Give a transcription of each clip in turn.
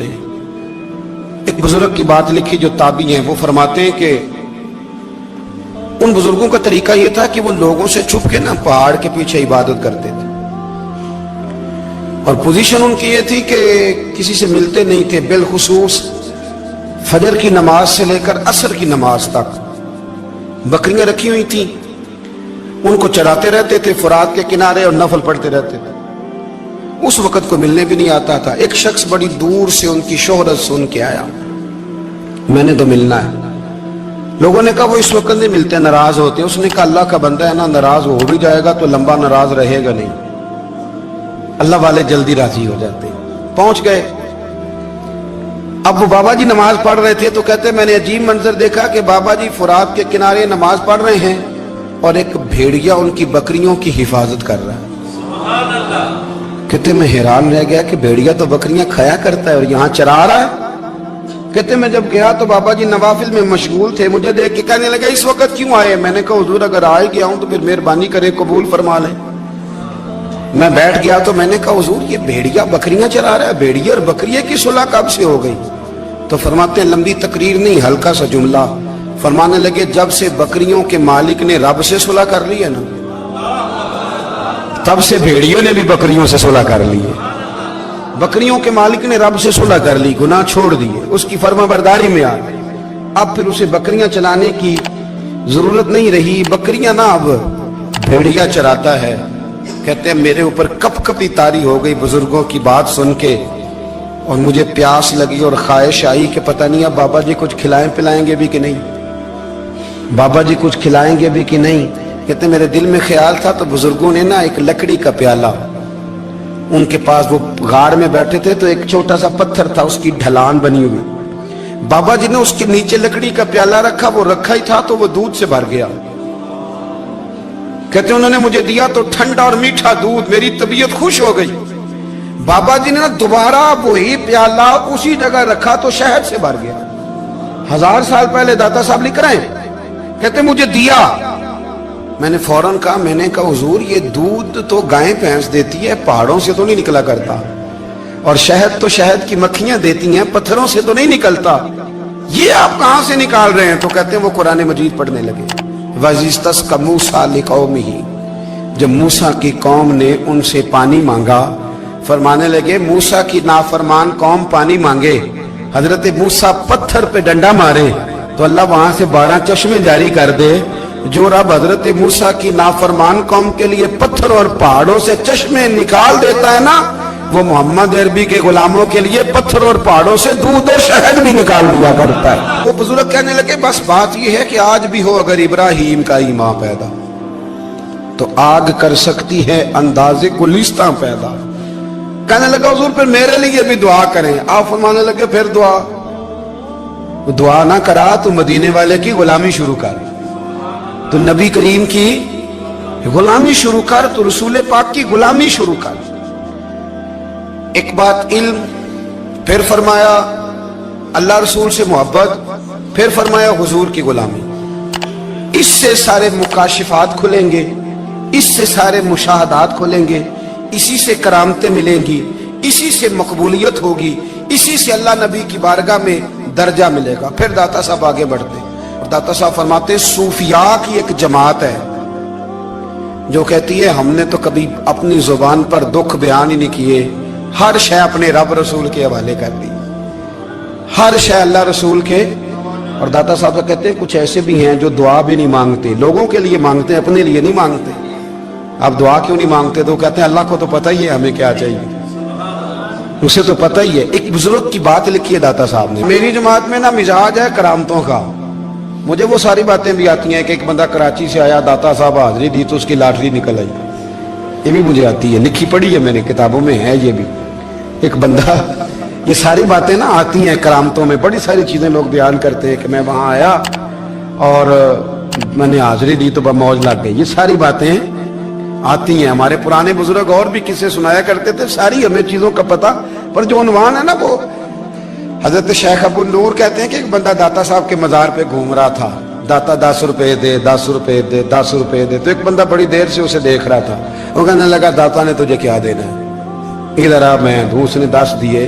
ملتے ہیں۔ ایک بزرگ کی بات لکھی جو تابعی ہیں، وہ فرماتے ہیں کہ ان بزرگوں کا طریقہ یہ تھا کہ وہ لوگوں سے چھپ کے نا پہاڑ کے پیچھے عبادت کرتے تھے، اور پوزیشن ان کی یہ تھی کہ کسی سے ملتے نہیں تھے، بالخصوص فجر کی نماز سے لے کر عصر کی نماز تک بکریاں رکھی ہوئی تھیں، ان کو چراتے رہتے تھے فرات کے کنارے اور نفل پڑھتے رہتے تھے۔ اس وقت کو ملنے بھی نہیں آتا تھا۔ ایک شخص بڑی دور سے ان کی شہرت سن کے آیا، میں نے تو ملنا ہے۔ لوگوں نے کہا وہ اس وقت نہیں ملتے، ناراض ہوتے ہیں۔ اس نے کہا اللہ کا بندہ ہے نا، ناراض ہو بھی جائے گا تو لمبا ناراض رہے گا نہیں، اللہ والے جلدی راضی ہو جاتے ہیں۔ پہنچ گئے۔ اب وہ بابا جی نماز پڑھ رہے تھے تو کہتے میں نے عجیب منظر دیکھا کہ بابا جی فرات کے کنارے نماز پڑھ رہے ہیں اور ایک بھیڑیا ان کی بکریوں کی حفاظت کر رہا ہے۔ کہتے میں حیران رہ گیا کہ بھیڑیا تو بکریاں کھایا کرتا ہے اور یہاں چرا رہا ہے۔ کہتے میں جب گیا تو بابا جی نوافل میں مشغول تھے، مجھے دیکھ کے کہنے لگا اس وقت کیوں آئے؟ میں نے کہا حضور اگر آئے گیا ہوں تو پھر مہربانی کرے قبول فرما لیں۔ میں بیٹھ گیا تو میں نے کہا حضور یہ بھیڑیا بکریاں چرا رہا ہے، بھیڑیا اور بکریے کی صلح کب سے ہو گئی؟ تو فرماتے ہیں لمبی تقریر نہیں، ہلکا سا جملہ۔ فرمانے لگے جب سے بکریوں کے مالک نے رب سے صلح کر لی ہے نا، تب سے بھیڑیوں نے بھی بکریوں سے صلح کر لی ہے۔ بکریوں کے مالک نے رب سے صلح کر لی، گناہ چھوڑ دیے، اس کی فرما برداری میں آ گئی۔ اب پھر اسے بکریاں چلانے کی ضرورت نہیں رہی، بکریاں نہ اب بھیڑیا چراتا ہے۔ کہتے ہیں میرے اوپر کپ کپی طاری ہو گئی بزرگوں کی بات سن کے، اور مجھے پیاس لگی اور خواہش آئی کہ پتہ نہیں اب بابا جی کچھ کھلائیں پلائیں گے بھی کہ نہیں، بابا جی کچھ کھلائیں گے بھی کہ نہیں۔ کہتے میرے دل میں خیال تھا تو بزرگوں نے نا ایک لکڑی کا پیالہ، ان کے پاس وہ غار میں بیٹھے تھے تو ایک چھوٹا سا پتھر تھا، اس کی ڈھلان بنی ہوئی، بابا جی نے اس کے نیچے لکڑی کا پیالہ رکھا، وہ رکھا ہی تھا تو وہ دودھ سے بھر گیا۔ کہتے انہوں نے مجھے دیا تو ٹھنڈا اور میٹھا دودھ، میری طبیعت خوش ہو گئی۔ بابا جی نے دوبارہ وہی پیالہ اسی جگہ رکھا تو شہد سے بھر گیا۔ 1000 سال پہلے داتا صاحب لکھ رہے ہیں، کہتے مجھے دیا۔ میں نے فوراً کہا، میں نے کہا حضور یہ دودھ تو گائیں بھینس دیتی ہے، پہاڑوں سے تو نہیں نکلا کرتا، اور شہد تو شہد کی مکھیاں دیتی ہیں، پتھروں سے تو نہیں نکلتا، یہ آپ کہاں سے نکال رہے ہیں؟ تو کہتے ہیں وہ قرآن مجید پڑھنے لگے۔ وَإِذِ اسْتَسْقَى مُوسَىٰ لِقَوْمِهِ، جب موسیٰ کی قوم نے ان سے پانی مانگا، فرمانے لگے موسیٰ کی نافرمان قوم پانی مانگے، حضرت موسیٰ پتھر پہ ڈنڈا مارے تو اللہ وہاں سے 12 چشمے جاری کر دے۔ جو رب حضرت موسیٰ کی نافرمان قوم کے لیے پتھر اور پہاڑوں سے چشمے نکال دیتا ہے نا، وہ محمد عربی کے غلاموں کے لیے پتھر اور پہاڑوں سے دودھ اور شہد بھی نکال دیا کرتا ہے۔ وہ بزرگ کہنے لگے بس بات یہ ہے کہ آج بھی ہو اگر ابراہیم کا ایمان پیدا تو آگ کر سکتی ہے انداز گلستاں پیدا۔ کہنے لگا حضور پھر میرے لیے بھی دعا کریں۔ آپ فرمانے لگے پھر دعا نہ کرا تو مدینے والے کی غلامی شروع کر، تو نبی کریم کی غلامی شروع کر، تو رسول پاک کی غلامی شروع کر۔ ایک بات علم، پھر فرمایا اللہ رسول سے محبت، پھر فرمایا حضور کی غلامی۔ اس سے سارے مکاشفات کھلیں گے، اس سے سارے مشاہدات کھلیں گے، اسی سے کرامتیں ملیں گی، اسی سے مقبولیت ہوگی، اسی سے اللہ نبی کی بارگاہ میں درجہ ملے گا۔ پھر داتا صاحب آگے بڑھتے اور داتا صاحب فرماتے صوفیاء کی ایک جماعت ہے جو کہتی ہے ہم نے تو کبھی اپنی زبان پر دکھ بیان ہی نہیں کیے، ہر شے اپنے رب رسول کے حوالے کر دی، ہر شے اللہ رسول کے۔ اور داتا صاحب کہتے ہیں کچھ ایسے بھی ہیں جو دعا بھی نہیں مانگتے، لوگوں کے لیے مانگتے ہیں، اپنے لیے نہیں مانگتے۔ آپ دعا کیوں نہیں مانگتے؟ تو کہتے ہیں اللہ کو تو پتہ ہی ہے ہمیں کیا چاہیے، اسے تو پتہ ہی ہے۔ ایک بزرگ کی بات لکھی ہے داتا صاحب نے، میری جماعت میں نا مزاج ہے کرامتوں کا، مجھے وہ ساری باتیں بھی آتی ہیں کہ ایک بندہ کراچی سے آیا، داتا صاحب حاضری دی تو اس کی لاٹری نکل آئی، یہ بھی مجھے آتی ہے، لکھی پڑھی ہے میں نے، کتابوں میں ہے یہ بھی۔ ایک بندہ، یہ ساری باتیں نا آتی ہیں کرامتوں میں، بڑی ساری چیزیں لوگ بیان کرتے ہیں کہ میں وہاں آیا اور میں نے حاضری دی تو موج لگ گئی، یہ ساری باتیں آتی ہیں۔ ہمارے پرانے بزرگ اور بھی قصے سنایا کرتے تھے، ساری ہمیں چیزوں کا پتہ، پر جو عنوان ہے نا وہ حضرت شیخ ابو نور کہتے ہیں کہ ایک بندہ داتا صاحب کے مزار پہ گھوم رہا تھا، داتا 10 روپے دے، 10 روپے دے، 10 روپے دے، تو ایک بندہ بڑی دیر سے اسے دیکھ رہا تھا، وہ کہنے لگا داتا نے تجھے کیا دینا ہے، ادھر آ، میں اس نے 10 دیے،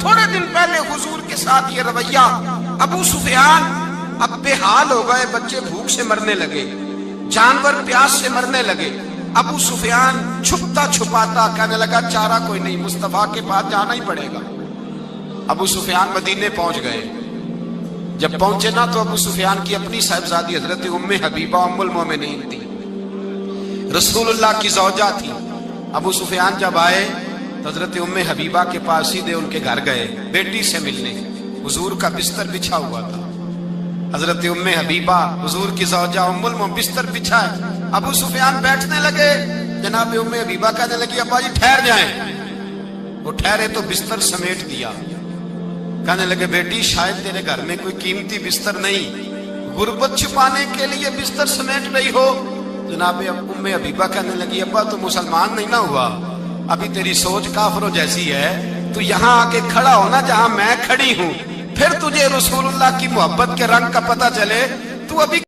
تھوڑے دن پہلے حضور کے ساتھ یہ رویہ. ابو سفیان اب بے حال ہو گئے, بچے بھوک سے مرنے لگے, جانور پیاس سے مرنے لگے. ابو سفیان چھپتا چھپاتا کہنے لگا چارہ کوئی نہیں, مصطفیٰ کے پاس جانا ہی پڑے گا. ابو سفیان مدینے پہنچ گئے. جب پہنچے نا تو ابو سفیان کی اپنی صاحبزادی حضرت ام حبیبہ ام المومنین تھی, رسول اللہ کی زوجہ تھی. ابو سفیان جب آئے تو حضرت ام حبیبہ کے پاس سیدھے ان کے گھر گئے بیٹی سے ملنے. حضور کا بستر بچھا ہوا تھا. حضرت ام حبیبہ حضور کی زوجہ ام المومنین بستر بچھا ہے. ابو سفیان بیٹھنے لگے, جناب ام حبیبہ کہنے لگی ابا جی ٹھہر جائیں. وہ ٹھہرے تو بستر سمیٹ دیا. کہنے لگے بیٹی شاید تیرے گھر میں کوئی قیمتی بستر نہیں, غربت چھپانے کے لیے بستر سمیٹ رہی ہو. جناب ام حبیبہ کہنے لگی ابا تو مسلمان نہیں نہ ہوا, ابھی تیری سوچ کافروں جیسی ہے. تو یہاں آ کے کھڑا ہونا جہاں میں کھڑی ہوں, پھر تجھے رسول اللہ کی محبت کے رنگ کا پتہ چلے. تو ابھی